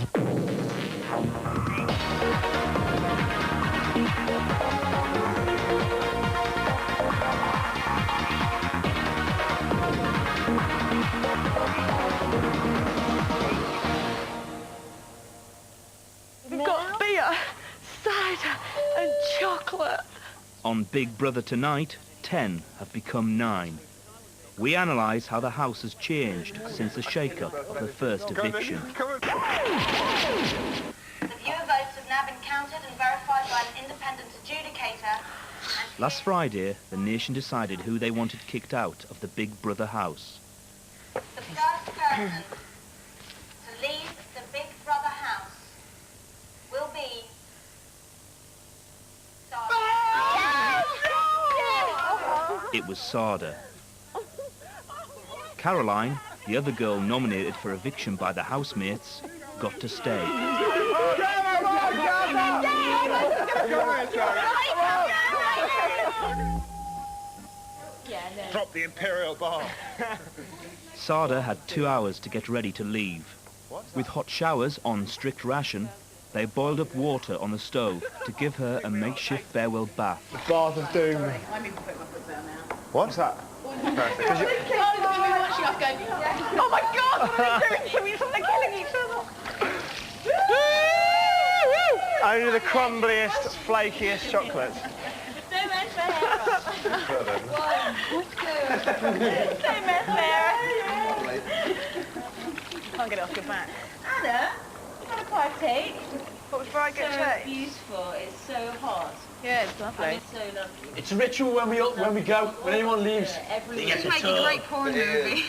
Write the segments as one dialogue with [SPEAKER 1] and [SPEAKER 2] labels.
[SPEAKER 1] We've got beer, cider and chocolate.
[SPEAKER 2] On Big Brother tonight, 10 have become 9. We analyse how the house has changed since the shake-up of the first eviction.
[SPEAKER 3] The viewer votes have now been counted and verified by an independent adjudicator.
[SPEAKER 2] Last Friday, the nation decided who they wanted kicked out of the Big Brother house.
[SPEAKER 3] The first person to leave the Big Brother house will be
[SPEAKER 2] It was Sada. Caroline, the other girl nominated for eviction by the housemates, got to stay.
[SPEAKER 4] Drop the Imperial bar.
[SPEAKER 2] Sada had 2 hours to get ready to leave. With hot showers on strict ration, they boiled up water on the stove to give her a makeshift farewell bath.
[SPEAKER 4] The bath of doom. What's that? Perfect.
[SPEAKER 1] Oh my God, what are they doing? They're killing each other.
[SPEAKER 4] Only the crumbliest, flakiest chocolates.
[SPEAKER 1] Can't get it off your back.
[SPEAKER 5] Anna, you want to partake?
[SPEAKER 1] But before I get
[SPEAKER 5] So
[SPEAKER 1] changed.
[SPEAKER 5] beautiful. It's so hot.
[SPEAKER 1] Yeah, it's lovely.
[SPEAKER 5] It's so lovely.
[SPEAKER 6] It's a ritual when we go, when anyone leaves.
[SPEAKER 5] Everyone.
[SPEAKER 1] This might be a great porn movie.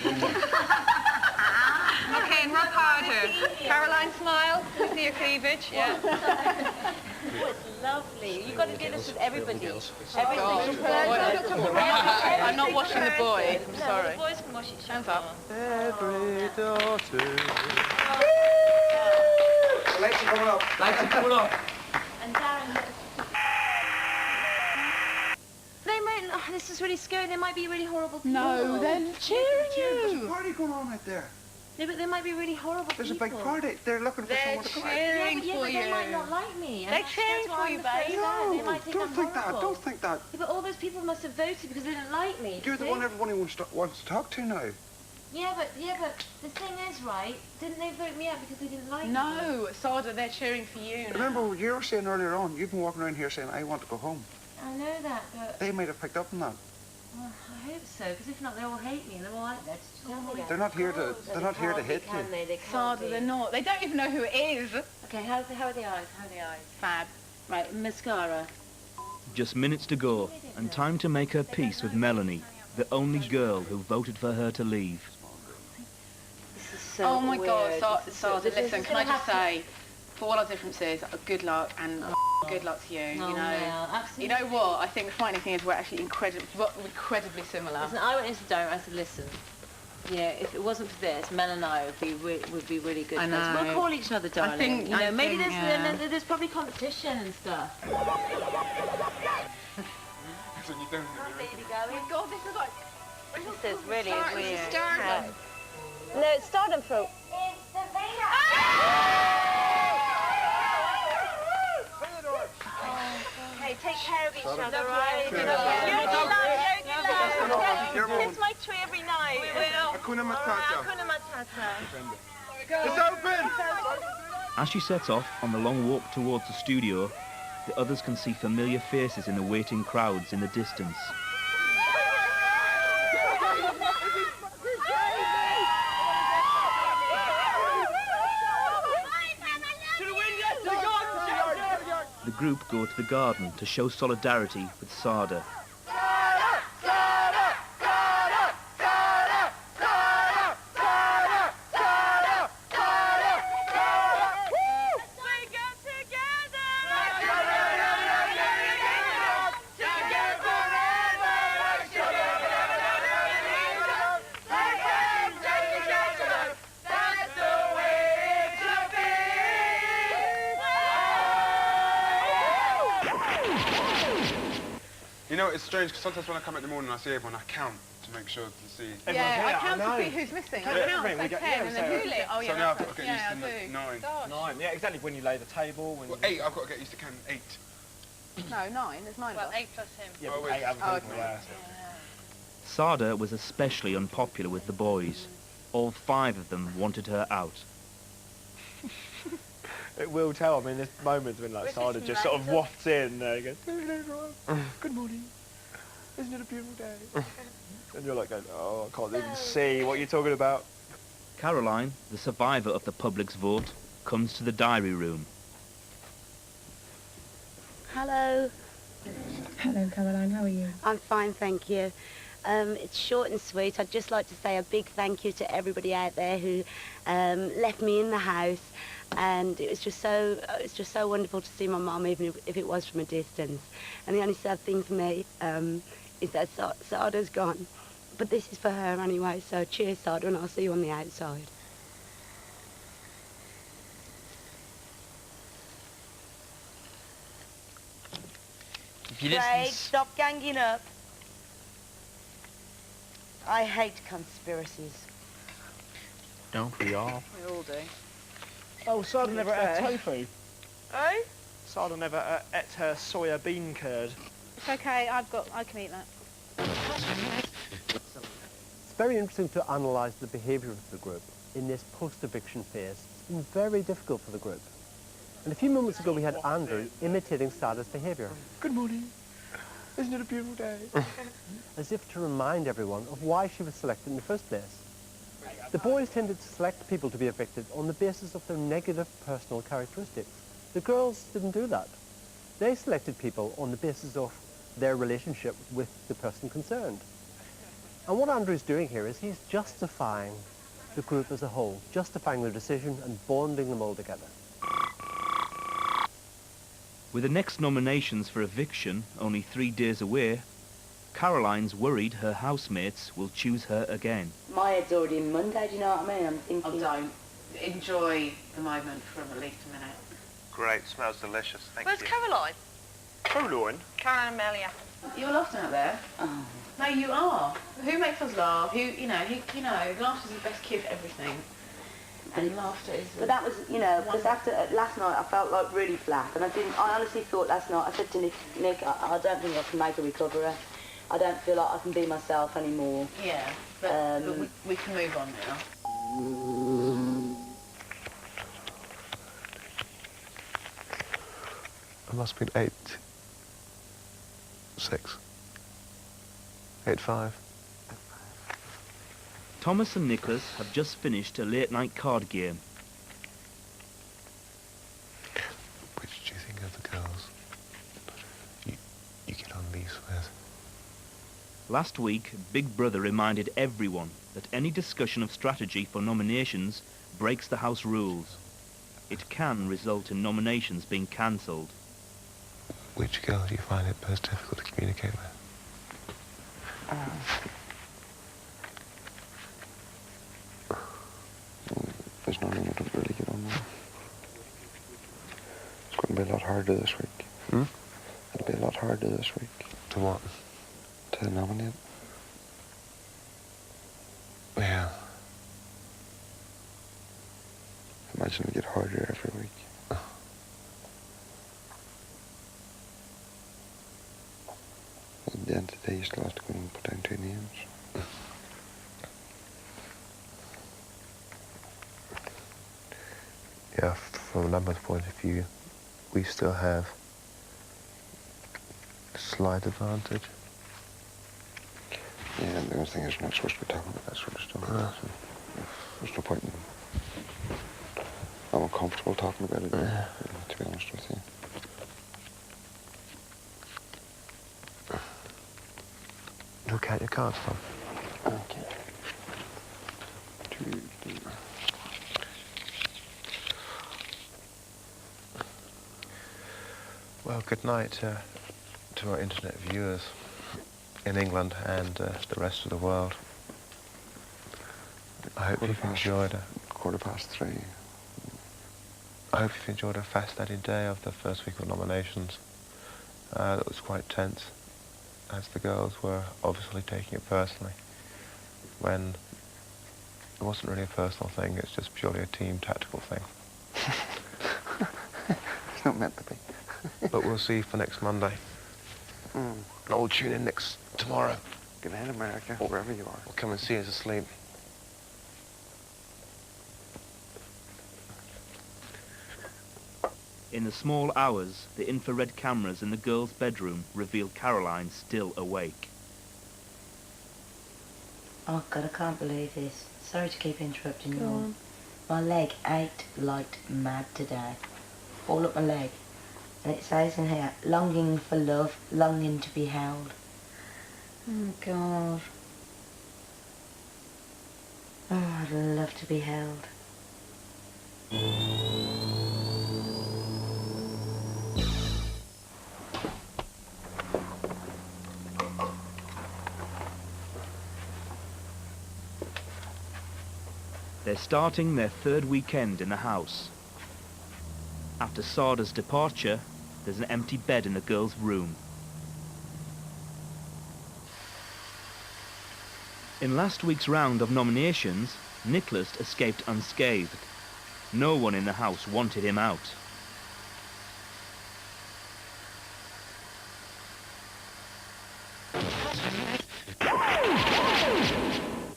[SPEAKER 1] Okay, and rub harder. Caroline, smile. See your cleavage. Yeah.
[SPEAKER 5] Oh, it's lovely. You've got to do this with everybody.
[SPEAKER 1] I'm not washing the boy. I'm sorry.
[SPEAKER 5] The boys can wash each
[SPEAKER 1] Hands
[SPEAKER 5] other.
[SPEAKER 1] up.
[SPEAKER 4] Every daughter.
[SPEAKER 6] Lights are coming up. Lights are coming up.
[SPEAKER 5] And Darren. They might. Oh, this is really scary. They might be really horrible people.
[SPEAKER 1] No, they're cheering
[SPEAKER 7] There's a
[SPEAKER 1] you.
[SPEAKER 7] party going on out there.
[SPEAKER 5] No, but they might be really horrible
[SPEAKER 7] There's a
[SPEAKER 5] people.
[SPEAKER 7] big party. They're looking for
[SPEAKER 1] They're
[SPEAKER 7] someone to come out.
[SPEAKER 1] cheering
[SPEAKER 5] Yeah,
[SPEAKER 1] for
[SPEAKER 5] but
[SPEAKER 1] you.
[SPEAKER 5] they might not like me.
[SPEAKER 1] They're cheering for you, babe.
[SPEAKER 5] They
[SPEAKER 7] No,
[SPEAKER 5] might think
[SPEAKER 7] don't
[SPEAKER 5] I'm
[SPEAKER 7] think that.
[SPEAKER 5] horrible.
[SPEAKER 7] Don't think that.
[SPEAKER 5] Yeah, but all those people must have voted because they didn't like me.
[SPEAKER 7] You're the
[SPEAKER 5] see?
[SPEAKER 7] one everybody wants to talk to now.
[SPEAKER 5] Yeah, but the thing is, right? Didn't they vote me out because they didn't like me?
[SPEAKER 1] No, Sada, they're cheering for you now.
[SPEAKER 7] Remember what you were saying earlier on? You've been walking around here saying, I want to go home.
[SPEAKER 5] I know that, but
[SPEAKER 7] They might have picked up on that.
[SPEAKER 5] I hope so. Because if not, they all hate me and they're all like that. Just tell me that.
[SPEAKER 7] They're not here to. They're not here to hit you.
[SPEAKER 1] Sada, they're not. They don't even know who it is.
[SPEAKER 5] Okay, how are the eyes? How are the eyes?
[SPEAKER 1] Fab.
[SPEAKER 5] Right, mascara.
[SPEAKER 2] Just minutes to go, and time to make her peace with Melanie, the only girl who voted for her to leave.
[SPEAKER 5] This is so
[SPEAKER 1] Oh my God,
[SPEAKER 5] weird.
[SPEAKER 1] Sada,
[SPEAKER 5] This is
[SPEAKER 1] listen, can I
[SPEAKER 5] gonna
[SPEAKER 1] just
[SPEAKER 5] have
[SPEAKER 1] say, for all our differences, good luck and good luck to you,
[SPEAKER 5] Oh,
[SPEAKER 1] you know.
[SPEAKER 5] Mel, absolutely.
[SPEAKER 1] You know what, I think the funny thing is we're actually incredibly similar.
[SPEAKER 5] Listen, I went into the diary. I said, listen. You know, if it wasn't for this, Mel and I would be really good
[SPEAKER 1] I
[SPEAKER 5] friends.
[SPEAKER 1] know.
[SPEAKER 5] We'll call each other darling.
[SPEAKER 1] think-
[SPEAKER 5] you know,
[SPEAKER 1] I
[SPEAKER 5] maybe
[SPEAKER 1] think,
[SPEAKER 5] there's
[SPEAKER 1] yeah.
[SPEAKER 5] there's probably competition and stuff. Baby going.
[SPEAKER 1] God, this is like...
[SPEAKER 5] This is really weird.
[SPEAKER 1] Stardom.
[SPEAKER 5] No, it's stardom for. It's the Hey, take care of each other, right?
[SPEAKER 1] Kiss my tree every night. We will.
[SPEAKER 7] Hakuna Matata.
[SPEAKER 1] Hakuna Matata.
[SPEAKER 7] It's open!
[SPEAKER 2] As she sets off on the long walk towards the studio, the others can see familiar faces in the waiting crowds in the distance. The group go to the garden to show solidarity with Sada.
[SPEAKER 8] You know, it's strange because sometimes when I come out in the morning I see everyone, I count to
[SPEAKER 7] make sure to see.
[SPEAKER 1] Yeah, I
[SPEAKER 4] here,
[SPEAKER 1] count
[SPEAKER 4] I
[SPEAKER 1] to see
[SPEAKER 4] know.
[SPEAKER 1] who's missing.
[SPEAKER 4] Count
[SPEAKER 1] I
[SPEAKER 4] everything,
[SPEAKER 1] count,
[SPEAKER 4] we
[SPEAKER 1] say
[SPEAKER 4] get-
[SPEAKER 1] 10,
[SPEAKER 4] yeah,
[SPEAKER 1] and
[SPEAKER 4] so-
[SPEAKER 1] then who's it? Oh,
[SPEAKER 7] So
[SPEAKER 1] yeah,
[SPEAKER 7] now I've
[SPEAKER 1] that's
[SPEAKER 7] got to
[SPEAKER 1] it.
[SPEAKER 7] get
[SPEAKER 1] Yeah,
[SPEAKER 7] used
[SPEAKER 1] I
[SPEAKER 7] to
[SPEAKER 1] do.
[SPEAKER 7] 9.
[SPEAKER 1] Gosh.
[SPEAKER 4] 9, yeah, exactly. When you lay the table. When
[SPEAKER 7] Well,
[SPEAKER 4] you...
[SPEAKER 7] 8. I've got to get used to counting 8.
[SPEAKER 1] No, 9. There's 9
[SPEAKER 5] Well,
[SPEAKER 1] of us.
[SPEAKER 5] 8 plus him.
[SPEAKER 4] Yeah,
[SPEAKER 7] Oh,
[SPEAKER 4] but
[SPEAKER 7] wait.
[SPEAKER 4] 8 other
[SPEAKER 1] Oh,
[SPEAKER 4] people,
[SPEAKER 1] okay.
[SPEAKER 4] yeah.
[SPEAKER 2] Sada was especially unpopular with the boys. All 5 of them wanted her out.
[SPEAKER 4] It will tell. I mean, there's moments when like
[SPEAKER 5] Which
[SPEAKER 4] Sada
[SPEAKER 5] is
[SPEAKER 4] just sort of
[SPEAKER 5] mental.
[SPEAKER 4] wafts in and goes, "Good morning, everyone. Good morning. Isn't it a beautiful day?" And you're like going, "Oh, I can't even see what you're talking about."
[SPEAKER 2] Caroline, the survivor of the public's vote, comes to the diary room.
[SPEAKER 8] Hello,
[SPEAKER 9] Hello, Caroline. How are you?
[SPEAKER 8] I'm fine, thank you. It's short and sweet. I'd just like to say a big thank you to everybody out there who left me in the house, and it's just so wonderful to see my mum, even if it was from a distance. And the only sad thing for me is that Sada's gone, but this is for her anyway. So cheers, Sada, and I'll see you on the outside. Craig, stop ganging up. I hate conspiracies.
[SPEAKER 4] Don't we all?
[SPEAKER 1] We all do.
[SPEAKER 4] Oh, Sada never ate tofu.
[SPEAKER 8] Eh?
[SPEAKER 4] Sada never ate her soya bean curd.
[SPEAKER 1] It's okay, I can eat that.
[SPEAKER 10] It's very interesting to analyse the behaviour of the group in this post-eviction phase. It's been very difficult for the group. And a few moments ago we had Andrew imitating Sada's behaviour,
[SPEAKER 4] Good morning. Isn't it a beautiful day?
[SPEAKER 10] as if to remind everyone of why she was selected in the first place. The boys tended to select people to be evicted on the basis of their negative personal characteristics. The girls didn't do that. They selected people on the basis of their relationship with the person concerned. And what Andrew's doing here is he's justifying the group as a whole, justifying their decision and bonding them all together.
[SPEAKER 2] With the next nominations for eviction only 3 days away, Caroline's worried her housemates will choose her again.
[SPEAKER 8] My head's already in Monday, do you know what I mean? I'm thinking...
[SPEAKER 5] Oh, don't. Enjoy the moment for at least a minute.
[SPEAKER 11] Great, smells delicious. Thank
[SPEAKER 1] Where's
[SPEAKER 11] you.
[SPEAKER 1] Caroline?
[SPEAKER 4] Caroline?
[SPEAKER 1] Caroline and Amelia.
[SPEAKER 5] You're laughing out there.
[SPEAKER 8] Oh.
[SPEAKER 5] No, you are. Who makes us laugh? Laughter's the best cure for everything. And laughter is...
[SPEAKER 8] But that was, because after last night I felt like really flat, and I honestly thought last night, I said to Nick, I don't think I can make a recovery. I don't feel like I can be myself anymore.
[SPEAKER 5] Yeah, but we can move on now.
[SPEAKER 11] It must have been 8, 6, 8, 5.
[SPEAKER 2] Thomas and Nicholas have just finished a late-night card game.
[SPEAKER 11] Which do you think of the girls you get on lease with?
[SPEAKER 2] Last week, Big Brother reminded everyone that any discussion of strategy for nominations breaks the House rules. It can result in nominations being cancelled.
[SPEAKER 11] Which girl do you find it most difficult to communicate with?
[SPEAKER 7] There's no one I don't really get on with. It's going to be a lot harder this week. It'll be a lot harder this week.
[SPEAKER 11] To what?
[SPEAKER 7] To nominate.
[SPEAKER 11] Yeah.
[SPEAKER 7] Imagine it get harder every week. At the end of the day, you still have to go and put down 2 names.
[SPEAKER 11] Yeah, from a numbers point of view, we still have a slight advantage.
[SPEAKER 7] Yeah, and the other thing is we're not supposed to be talking about that sort of stuff. So there's no point in... I'm uncomfortable talking about it, to be honest with you.
[SPEAKER 11] You'll count your cards, Tom.
[SPEAKER 7] Okay. 2, 3.
[SPEAKER 11] Well, good night to our internet viewers in England and the rest of the world. I hope you've enjoyed it.
[SPEAKER 7] 3:15.
[SPEAKER 11] I hope you've enjoyed a fascinating day of the first week of nominations. That was quite tense, as the girls were obviously taking it personally. when it wasn't really a personal thing, it's just purely a team tactical thing.
[SPEAKER 7] It's not meant to be.
[SPEAKER 11] But we'll see for next Monday. And I'll tune in tomorrow.
[SPEAKER 7] Get in America, or wherever you are.
[SPEAKER 11] Or come and see us asleep.
[SPEAKER 2] In the small hours, the infrared cameras in the girl's bedroom reveal Caroline still awake.
[SPEAKER 12] Oh God, I can't believe this. Sorry to keep interrupting you all. My leg ached like mad today. All up my leg. And it says in here, longing for love, longing to be held. Oh God. Oh, I'd love to be held.
[SPEAKER 2] They're starting their third weekend in the house. After Sada's departure, there's an empty bed in the girl's room. In last week's round of nominations, Nicholas escaped unscathed. No one in the house wanted him out.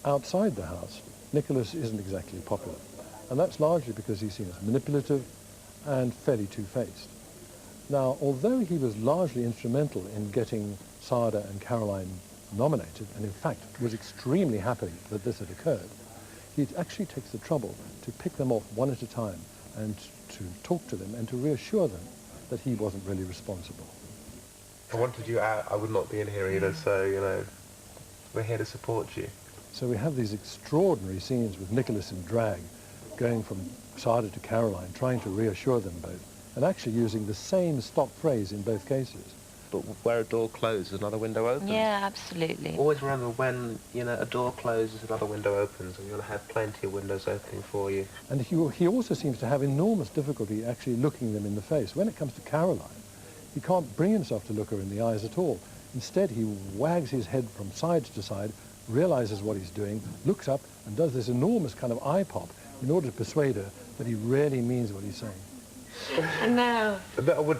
[SPEAKER 10] Outside the house, Nicholas isn't exactly popular, and that's largely because he's seen as manipulative and fairly two-faced. Now, although he was largely instrumental in getting Sada and Caroline nominated, and in fact was extremely happy that this had occurred, he actually takes the trouble to pick them off one at a time and to talk to them and to reassure them that he wasn't really responsible.
[SPEAKER 11] I wanted you out, I would not be in here either, so, you know, we're here to support you.
[SPEAKER 10] So we have these extraordinary scenes with Nicholas in drag, going from Sada to Caroline, trying to reassure them both, and actually using the same stock phrase in both cases.
[SPEAKER 11] But where a door closes, another window opens.
[SPEAKER 12] Yeah, absolutely.
[SPEAKER 11] Always remember when, you know, a door closes, another window opens, and you're going to have plenty of windows opening for you.
[SPEAKER 10] And he also seems to have enormous difficulty actually looking them in the face. When it comes to Caroline, he can't bring himself to look her in the eyes at all. Instead, he wags his head from side to side, realizes what he's doing, looks up, and does this enormous kind of eye pop in order to persuade her that he really means what he's saying.
[SPEAKER 12] I know.
[SPEAKER 11] But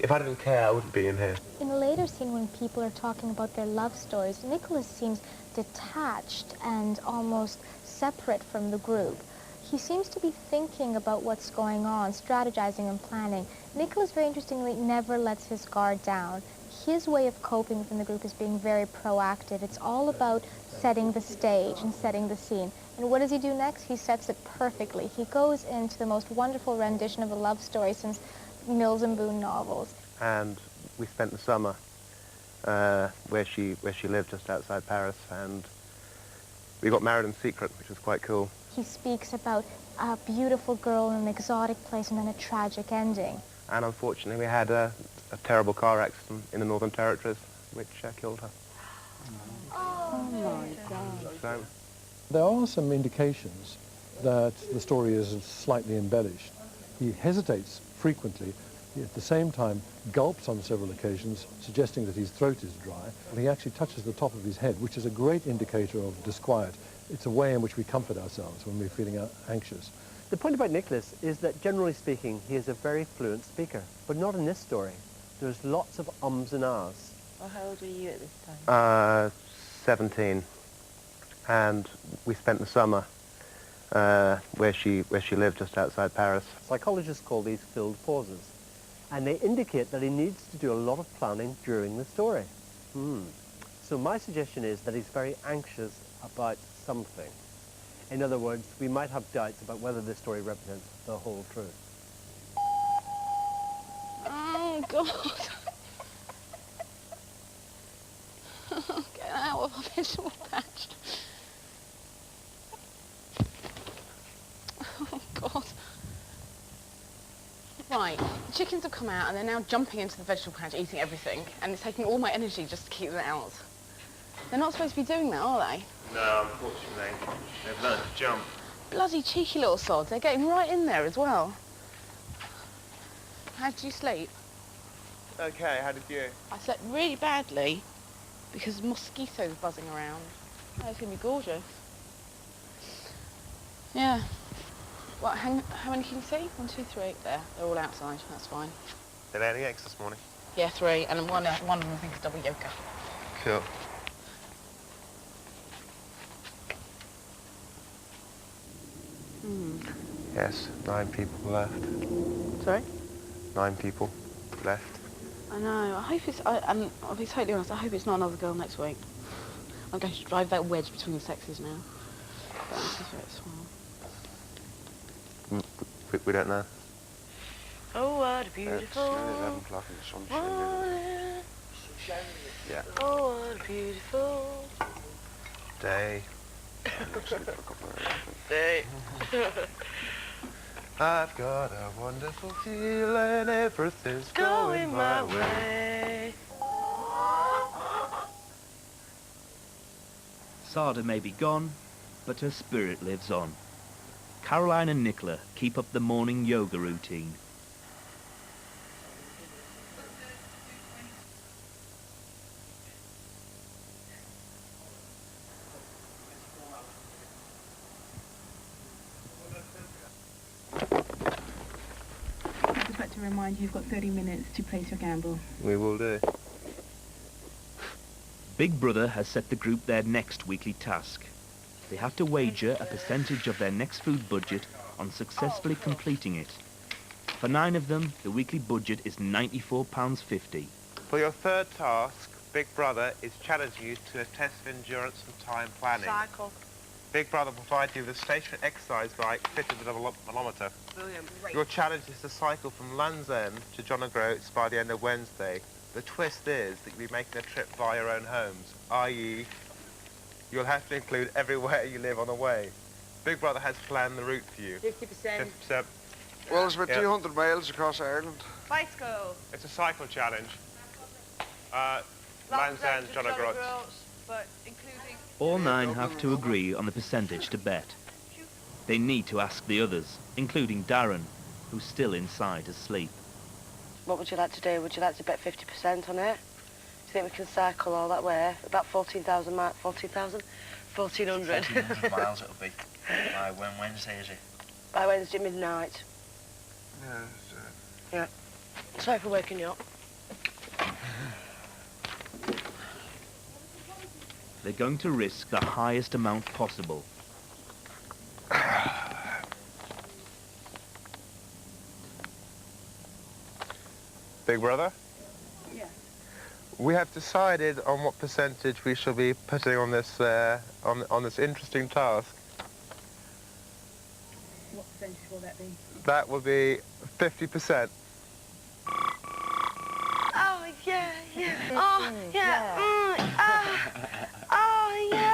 [SPEAKER 11] if I didn't care, I wouldn't be in here.
[SPEAKER 13] In a later scene when people are talking about their love stories, Nicholas seems detached and almost separate from the group. He seems to be thinking about what's going on, strategizing and planning. Nicholas, very interestingly, never lets his guard down. His way of coping within the group is being very proactive. It's all about setting the stage and setting the scene. And what does he do next? He sets it perfectly. He goes into the most wonderful rendition of a love story since Mills and Boon novels.
[SPEAKER 11] And we spent the summer where she lived just outside Paris, and we got married in secret, which was quite cool.
[SPEAKER 13] He speaks about a beautiful girl in an exotic place and then a tragic ending.
[SPEAKER 11] And unfortunately, we had a terrible car accident in the Northern Territories, which killed her.
[SPEAKER 8] Oh my God.
[SPEAKER 11] So,
[SPEAKER 10] there are some indications that the story is slightly embellished. He hesitates frequently. He at the same time gulps on several occasions, suggesting that his throat is dry. And he actually touches the top of his head, which is a great indicator of disquiet. It's a way in which we comfort ourselves when we're feeling anxious. The point about Nicholas is that, generally speaking, he is a very fluent speaker, but not in this story. There's lots of ums and ahs.
[SPEAKER 12] Well, how old were you at this time?
[SPEAKER 11] 17. And we spent the summer where she lived just outside Paris.
[SPEAKER 10] Psychologists call these filled pauses, and they indicate that he needs to do a lot of planning during the story. So my suggestion is that he's very anxious about something. In other words, we might have doubts about whether this story represents the whole truth.
[SPEAKER 5] Oh, God. Get out of our vegetable patch. Oh, God. Right, the chickens have come out and they're now jumping into the vegetable patch, eating everything, and it's taking all my energy just to keep them out. They're not supposed to be doing that, are they?
[SPEAKER 11] No, unfortunately. They've learned to jump.
[SPEAKER 5] Bloody cheeky little sods. They're getting right in there as well. How did you sleep?
[SPEAKER 11] Okay, how did you?
[SPEAKER 5] I slept really badly because mosquitoes buzzing around. Oh, it's going to be gorgeous. Yeah. What, how many can you see? 1, 2, 3. There, they're all outside. That's fine.
[SPEAKER 11] They laid any eggs this morning?
[SPEAKER 5] Yeah, 3. And one of them I think is double yolker.
[SPEAKER 11] Cool. Yes, 9 people left.
[SPEAKER 5] Sorry?
[SPEAKER 11] 9 people left.
[SPEAKER 5] I know. I hope it's... I'll be totally honest, I hope it's not another girl next week. I'm going to drive that wedge between the sexes now. But this is very small.
[SPEAKER 11] We don't know.
[SPEAKER 5] Oh, what a beautiful...
[SPEAKER 7] It's nearly 11 o'clock in the sunshine.
[SPEAKER 11] Yeah.
[SPEAKER 5] Oh, what a beautiful...
[SPEAKER 11] Day.
[SPEAKER 5] Day.
[SPEAKER 11] I've got a wonderful feeling, everything's going my way.
[SPEAKER 2] Sada may be gone, but her spirit lives on. Caroline and Nicola keep up the morning yoga routine.
[SPEAKER 9] I'd just like to remind you you've got 30 minutes to place your gamble.
[SPEAKER 11] We will do.
[SPEAKER 2] Big Brother has set the group their next weekly task. They have to wager a percentage of their next food budget on successfully completing it. For 9 of them, the weekly budget is £94.50.
[SPEAKER 11] For your third task, Big Brother is challenging you to a test of endurance and time planning.
[SPEAKER 5] Cycle.
[SPEAKER 11] Big Brother provides you with a stationary exercise bike fitted with a manometer.
[SPEAKER 5] Brilliant.
[SPEAKER 11] Your challenge is to cycle from Land's End to John O'Groats by the end of Wednesday. The twist is that you'll be making a trip via your own homes, i.e. you'll have to include everywhere you live on the way. Big Brother has planned the route for you.
[SPEAKER 5] 50%.
[SPEAKER 11] 50%.
[SPEAKER 7] Well, it's about 200 miles across Ireland.
[SPEAKER 1] Bicycle.
[SPEAKER 11] It's a cycle challenge. Land's End, John O'Groats.
[SPEAKER 1] But including...
[SPEAKER 2] All 9 have to agree on the percentage to bet. They need to ask the others, including Darren, who's still inside asleep.
[SPEAKER 14] What would you like to do? Would you like to bet 50% on it? Do you think we can cycle all that way? About 14,000 miles, 14,000? 1,400.
[SPEAKER 15] 1,400 miles it'll be. By when Wednesday is it?
[SPEAKER 14] By Wednesday midnight.
[SPEAKER 7] Yeah.
[SPEAKER 14] Yeah. Sorry for waking you up.
[SPEAKER 2] They're going to risk the highest amount possible.
[SPEAKER 11] Big Brother?
[SPEAKER 9] Yeah.
[SPEAKER 11] We have decided on what percentage we shall be putting on this on this interesting task.
[SPEAKER 9] What percentage will that be?
[SPEAKER 11] That will be 50%.
[SPEAKER 14] Oh, yeah, yeah. Oh, yeah. Oh, yeah.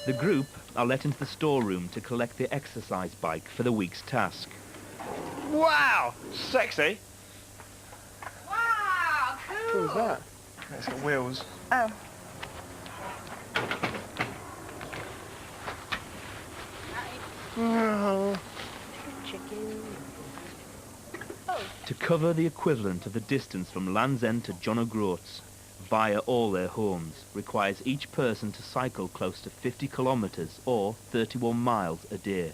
[SPEAKER 2] The group are let into the storeroom to collect the exercise bike for the week's task.
[SPEAKER 4] Wow! Sexy!
[SPEAKER 1] Wow, cool!
[SPEAKER 4] What was that? It's got wheels.
[SPEAKER 14] Oh.
[SPEAKER 4] Oh.
[SPEAKER 14] Chicken.
[SPEAKER 2] To cover the equivalent of the distance from Land's End to John O'Groats via all their homes requires each person to cycle close to 50 kilometres or 31 miles a day.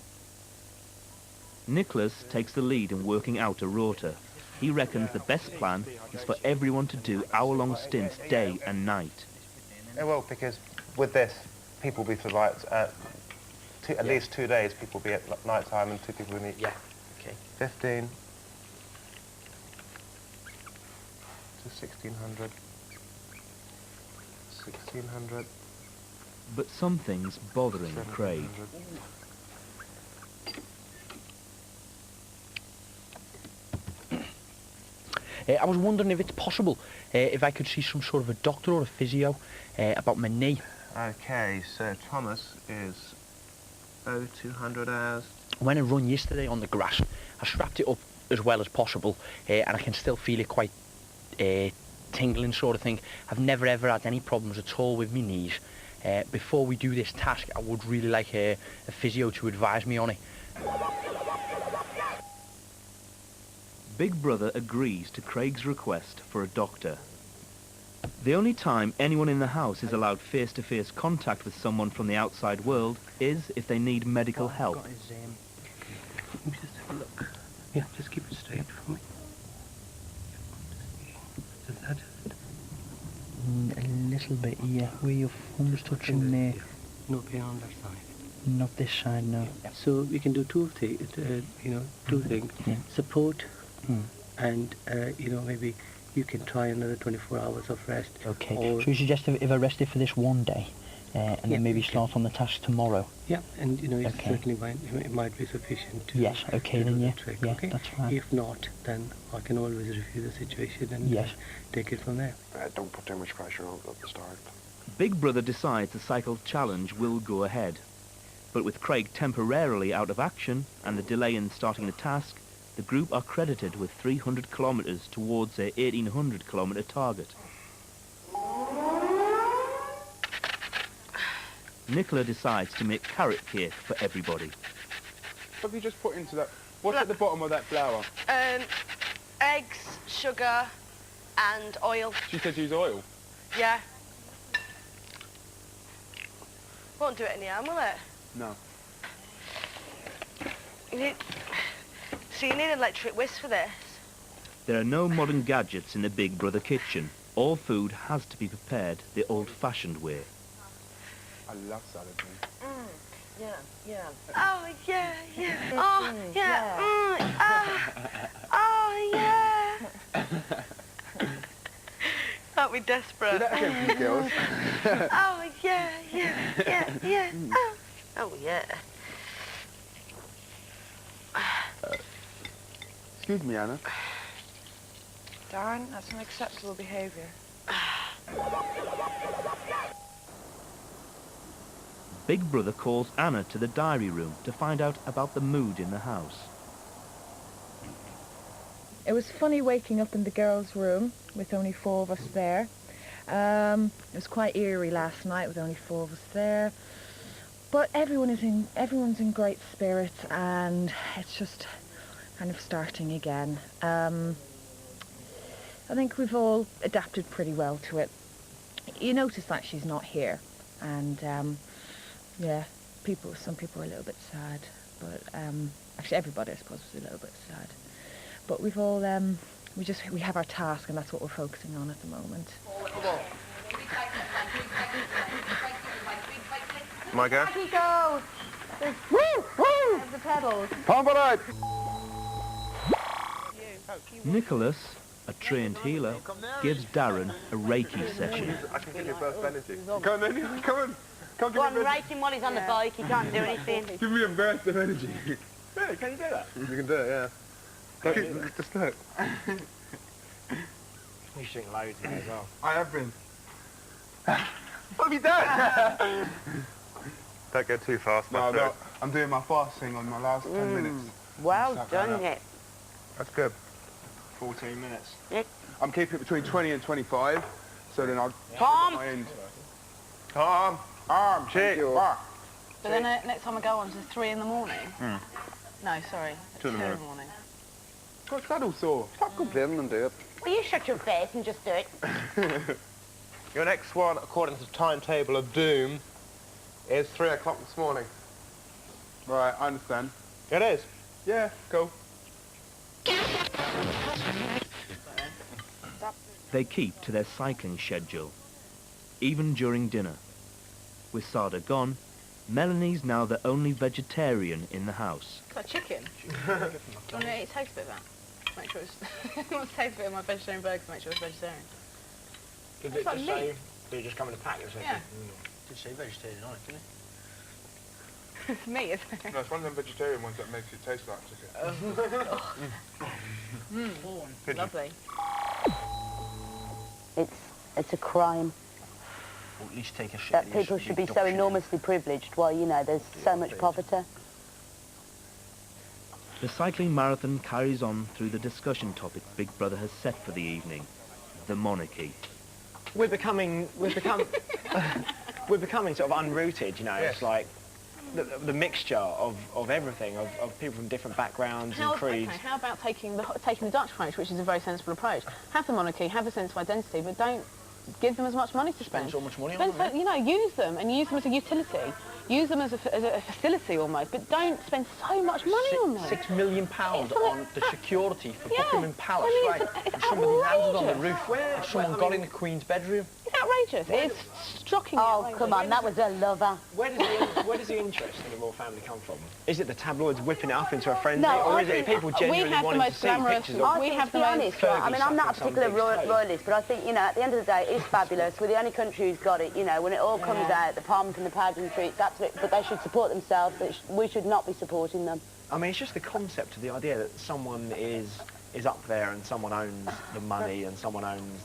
[SPEAKER 2] Nicholas takes the lead in working out a rota. He reckons the best plan is for everyone to do hour-long stints day and night.
[SPEAKER 11] Yeah, well, because with this, people will be for like, at least 2 days, people will be at night time and 2 people will meet.
[SPEAKER 15] Yeah, okay.
[SPEAKER 11] 15 to 1,600. 1,600.
[SPEAKER 2] But something's bothering Craig.
[SPEAKER 15] I was wondering if it's possible, if I could see some sort of a doctor or a physio about my knee.
[SPEAKER 11] Okay, so Thomas is 0200 hours.
[SPEAKER 15] When I run yesterday on the grass, I strapped it up as well as possible, and I can still feel it quite tingling sort of thing. I've never ever had any problems at all with my knees. before we do this task, I would really like a physio to advise me on it.
[SPEAKER 2] Big Brother agrees to Craig's request for a doctor. The only time anyone in the house is allowed face-to-face contact with someone from the outside world is if they need medical help.
[SPEAKER 16] Let me just have a look. Yeah, just keep it straight for me. Does that hurt?
[SPEAKER 15] A little bit, yeah. Where your thumb's touching there.
[SPEAKER 16] No pain on that side.
[SPEAKER 15] Not this side, no.
[SPEAKER 16] So we can do two things. Two things.
[SPEAKER 15] Yeah.
[SPEAKER 16] Support, and maybe you can try another 24 hours of rest.
[SPEAKER 15] Okay.
[SPEAKER 16] Or,
[SPEAKER 15] so you suggest if I rest it for this one day, and then maybe start on the task tomorrow?
[SPEAKER 16] Yeah, and it certainly might be sufficient to
[SPEAKER 15] yes, okay then,
[SPEAKER 16] do
[SPEAKER 15] yeah.
[SPEAKER 16] the trick,
[SPEAKER 15] Yeah,
[SPEAKER 16] okay?
[SPEAKER 15] that's fine.
[SPEAKER 16] If not, then I can always review the situation and take it from there.
[SPEAKER 7] Don't put too much pressure on at the start.
[SPEAKER 2] Big Brother decides the cycle challenge will go ahead. But with Craig temporarily out of action and the delay in starting the task, the group are credited with 300 kilometres towards their 1,800 kilometre target. Nicola decides to make carrot cake for everybody.
[SPEAKER 4] What have you just put into that? What's at the bottom of that flour?
[SPEAKER 14] Eggs, sugar, and oil.
[SPEAKER 4] She said use oil.
[SPEAKER 14] Yeah. Won't do it in the arm, will it?
[SPEAKER 4] No.
[SPEAKER 14] So you need an electric whisk for this?
[SPEAKER 2] There are no modern gadgets in the Big Brother kitchen. All food has to be prepared the old-fashioned way.
[SPEAKER 4] I love salad, man.
[SPEAKER 14] Yeah, yeah. Oh, yeah, yeah. Oh, yeah. Oh, yeah. Aren't we desperate?
[SPEAKER 4] Do that again for you girls.
[SPEAKER 14] Oh, yeah, yeah, yeah, yeah. Oh, yeah.
[SPEAKER 4] Excuse me, Anna.
[SPEAKER 1] Darren, that's unacceptable behaviour.
[SPEAKER 2] Big Brother calls Anna to the diary room to find out about the mood in the house.
[SPEAKER 9] It was funny waking up in the girls' room with only 4 of us there. It was quite eerie last night with only 4 of us there. But everyone's in great spirits, and it's just kind of starting again. I think we've all adapted pretty well to it. You notice that she's not here, and yeah, some people are a little bit sad, but actually everybody I suppose was a little bit sad. But we've all we have our task, and that's what we're focusing on at the moment.
[SPEAKER 11] My go?
[SPEAKER 5] Back he goes. There's the pedals.
[SPEAKER 4] Pump it out!
[SPEAKER 2] Nicholas, a trained healer, gives Darren a Reiki session.
[SPEAKER 11] I can give you a burst of energy.
[SPEAKER 4] Come on, then. Come on.
[SPEAKER 8] Go on, rake him while he's on the bike. He can't do anything.
[SPEAKER 4] Give me a burst of energy.
[SPEAKER 11] Really? Can you do that? You can do it, yeah. Just look.
[SPEAKER 6] You should drink loads of it as well.
[SPEAKER 4] I have been. What have you done?
[SPEAKER 11] Don't go too fast, my
[SPEAKER 4] No, I'm doing my fasting on my last 10 minutes.
[SPEAKER 8] Well done, it.
[SPEAKER 11] That's good.
[SPEAKER 4] 14 minutes.
[SPEAKER 8] Yeah.
[SPEAKER 4] I'm keeping it between 20 and 25, so then I'll
[SPEAKER 8] Tom!
[SPEAKER 4] my end.
[SPEAKER 11] Tom!
[SPEAKER 4] Arm,
[SPEAKER 11] Cheek.
[SPEAKER 5] But then next time I go on to 3 in the morning. No, sorry,
[SPEAKER 11] 2 in the
[SPEAKER 5] 2 in the
[SPEAKER 11] morning.
[SPEAKER 5] morning.
[SPEAKER 4] Got saddle sore. Stop complaining and do it.
[SPEAKER 8] Will you shut your face and just do it?
[SPEAKER 11] Your next one, according to the timetable of doom, is 3 o'clock this morning.
[SPEAKER 4] Right, I understand.
[SPEAKER 11] It is.
[SPEAKER 4] Yeah, cool.
[SPEAKER 2] They keep to their cycling schedule, even during dinner. With Sada gone, Melanie's now the only vegetarian in the house.
[SPEAKER 5] Is that chicken? Do you want to taste a bit of that? Make sure it's... I want to taste a bit of my vegetarian burger to make sure it's vegetarian.
[SPEAKER 6] Did
[SPEAKER 5] It's like meat.
[SPEAKER 6] Did it just come in a pack?
[SPEAKER 5] Yeah.
[SPEAKER 6] Did say vegetarian on it, didn't it?
[SPEAKER 5] It's meat, isn't it?
[SPEAKER 4] No, it's one of them vegetarian ones that makes it taste like chicken.
[SPEAKER 5] Lovely.
[SPEAKER 8] It's a crime
[SPEAKER 6] Or at least take a shit.
[SPEAKER 8] that people should be so enormously privileged while, you know, there's so much poverty.
[SPEAKER 2] The cycling marathon carries on through the discussion topic Big Brother has set for the evening, the monarchy.
[SPEAKER 6] We're becoming
[SPEAKER 4] we're becoming sort of unrooted, you know. It's like the mixture of everything, of people from different backgrounds and creeds.
[SPEAKER 5] Okay, how about taking the Dutch approach, which is a very sensible approach? Have the monarchy, have a sense of identity, but don't give them as much money to spend.
[SPEAKER 15] So much money on them.
[SPEAKER 5] You know, use them as a utility. Use them as a facility almost, but don't spend so much money on them.
[SPEAKER 15] £6 million on the security for Buckingham Palace,
[SPEAKER 5] I mean,
[SPEAKER 15] right?
[SPEAKER 5] It's
[SPEAKER 15] Somebody landed on the
[SPEAKER 5] outrageous.
[SPEAKER 15] roof. Someone got in the Queen's bedroom.
[SPEAKER 5] It's outrageous. It's shocking.
[SPEAKER 8] Oh, come on, that was a lover.
[SPEAKER 4] Where does the interest in the royal family come from? Is it the tabloids whipping it up into a frenzy, or is it people genuinely wanting to see pictures of
[SPEAKER 8] I think, to be honest, right, I mean, I'm not a particular royalist, but I think, you know, at the end of the day, it's fabulous. We're the only country who's got it, you know, when it all comes out, the pomp and the pageantry, it's absolute, but they should support themselves. We should not be supporting them.
[SPEAKER 4] I mean, it's just the concept of the idea that someone is up there and someone owns the money and someone owns,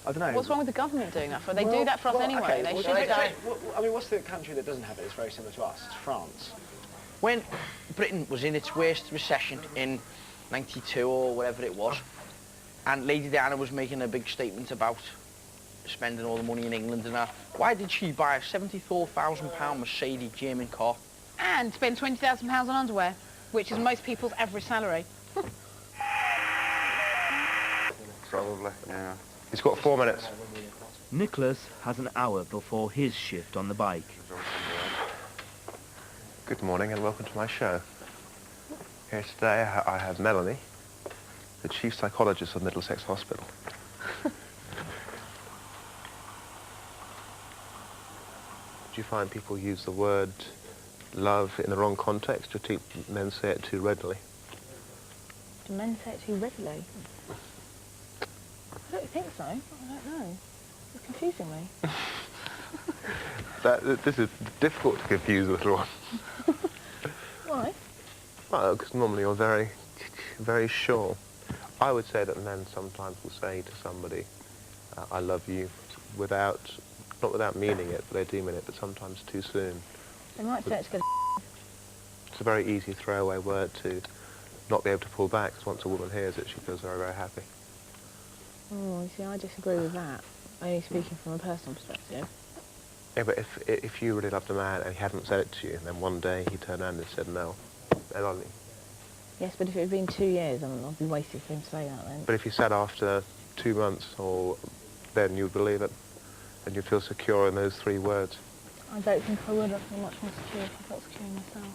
[SPEAKER 4] I don't know.
[SPEAKER 5] What's wrong with the government doing that for? They do that for us anyway.
[SPEAKER 4] Okay,
[SPEAKER 5] They
[SPEAKER 4] well,
[SPEAKER 5] should.
[SPEAKER 4] I mean, what's the country that doesn't have it? It's very similar to us. It's France.
[SPEAKER 15] When Britain was in its worst recession in 92 or whatever it was, and Lady Diana was making a big statement about spending all the money in England and that, why did she buy a £74,000 Mercedes German car?
[SPEAKER 5] And spend £20,000 on underwear, which is most people's average salary.
[SPEAKER 7] Probably, yeah.
[SPEAKER 11] He's got 4 minutes.
[SPEAKER 2] Nicholas has an hour before his shift on the bike.
[SPEAKER 11] Good morning and welcome to my show. Here today I have Melanie, the chief psychologist of Middlesex Hospital. Do you find people use the word love in the wrong context, or do men say it too readily?
[SPEAKER 5] Do men say it too readily? I don't think so. I don't know. It's confusing me.
[SPEAKER 11] This is difficult to confuse with one.
[SPEAKER 5] Why?
[SPEAKER 11] Well, because normally you're very, very sure. I would say that men sometimes will say to somebody, I love you, not without meaning it, but they do mean it, but sometimes too soon.
[SPEAKER 5] They might say it to go.
[SPEAKER 11] It's a very easy throwaway word to not be able to pull back, because once a woman hears it, she feels very, very happy.
[SPEAKER 5] Oh, you see, I disagree with that. Only speaking from a personal perspective.
[SPEAKER 11] Yeah, but if you really loved a man and he hadn't said it to you, and then one day he turned around and said no, then Ollie.
[SPEAKER 5] Yes, but if it had been 2 years, I'd be wasted for him to say that then.
[SPEAKER 11] But if he said after 2 months, then you'd believe it, and you'd feel secure in those 3 words.
[SPEAKER 5] I don't think I would. I'd feel much more secure if I felt secure in myself.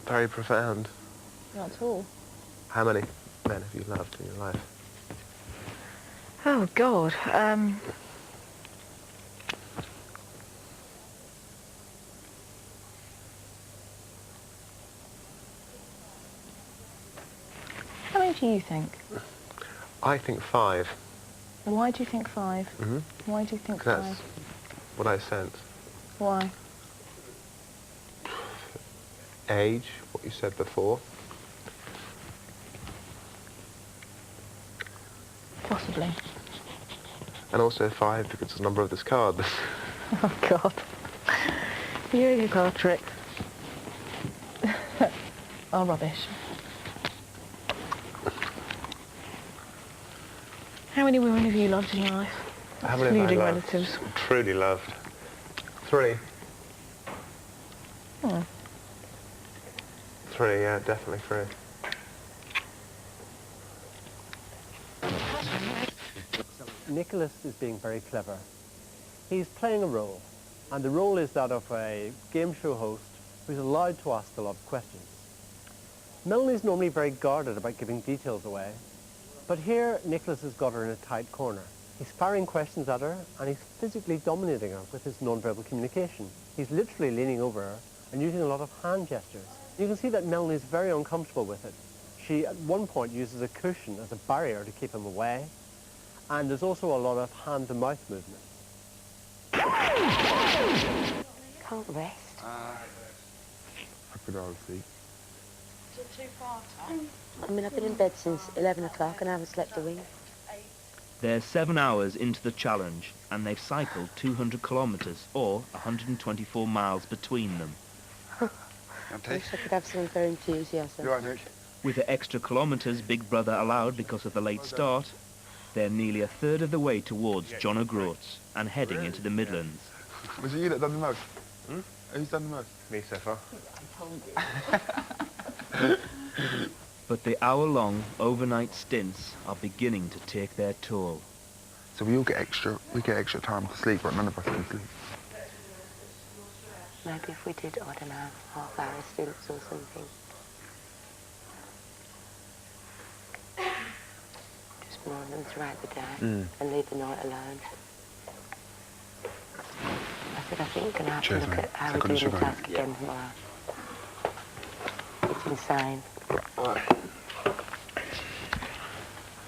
[SPEAKER 11] Very profound.
[SPEAKER 5] Not at all.
[SPEAKER 11] How many men have you loved in your life?
[SPEAKER 9] Oh, God.
[SPEAKER 5] How many do you think?
[SPEAKER 11] I think 5.
[SPEAKER 5] Why do you think 5?
[SPEAKER 11] Mm-hmm.
[SPEAKER 5] Why do you think 5?
[SPEAKER 11] That's what I sense.
[SPEAKER 5] Why?
[SPEAKER 11] Age, what you said before.
[SPEAKER 5] Possibly.
[SPEAKER 11] And also 5 because it's the number of this card.
[SPEAKER 5] Oh, God. You and your card tricks. Oh, rubbish. How many women have you loved in your life?
[SPEAKER 11] How many have I
[SPEAKER 5] Including
[SPEAKER 11] loved?
[SPEAKER 5] relatives.
[SPEAKER 11] Truly loved. 3.
[SPEAKER 5] Hmm.
[SPEAKER 11] 3, yeah, definitely 3.
[SPEAKER 10] Nicholas is being very clever. He's playing a role, and the role is that of a game show host who's allowed to ask a lot of questions. Melanie's normally very guarded about giving details away, but here Nicholas has got her in a tight corner. He's firing questions at her, and he's physically dominating her with his non-verbal communication. He's literally leaning over her and using a lot of hand gestures. You can see that Melanie is very uncomfortable with it. She at one point uses a cushion as a barrier to keep him away, and there's also a lot of hand-to-mouth movement.
[SPEAKER 8] Can't rest.
[SPEAKER 7] I could all see.
[SPEAKER 1] Is it too far, Tom?
[SPEAKER 8] I mean, I've been in bed since 11 o'clock and I haven't slept a wink.
[SPEAKER 2] They're 7 hours into the challenge, and they've cycled 200 kilometres, or 124 miles between them.
[SPEAKER 8] I wish I could have some of their enthusiasm.
[SPEAKER 7] You all right, Mitch?
[SPEAKER 2] With the extra kilometres Big Brother allowed because of the late start, they're nearly a third of the way towards John O'Groats and heading into the Midlands.
[SPEAKER 7] Was it you that done the most? Who's done the most?
[SPEAKER 11] Me so far.
[SPEAKER 2] But the hour-long overnight stints are beginning to take their toll.
[SPEAKER 7] So we get extra time to sleep, but none of us can sleep.
[SPEAKER 12] Maybe if we did, I don't know, half-hour stints or something. Just mind them throughout the day and leave the night alone. I think we're going to have to look at how we're doing the task again tomorrow. It's insane.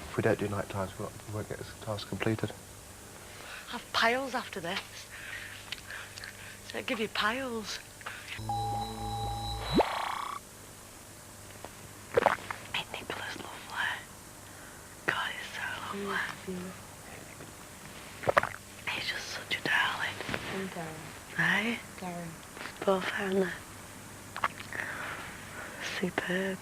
[SPEAKER 4] If we don't do night times, we won't get this task completed.
[SPEAKER 14] Have pails after this. So I'll give you pails. Hey, Nicola's lovely. God, he's so lovely. He's just such a darling.
[SPEAKER 12] And Darren.
[SPEAKER 14] Hey?
[SPEAKER 12] Darren.
[SPEAKER 14] Both, aren't they? Superb.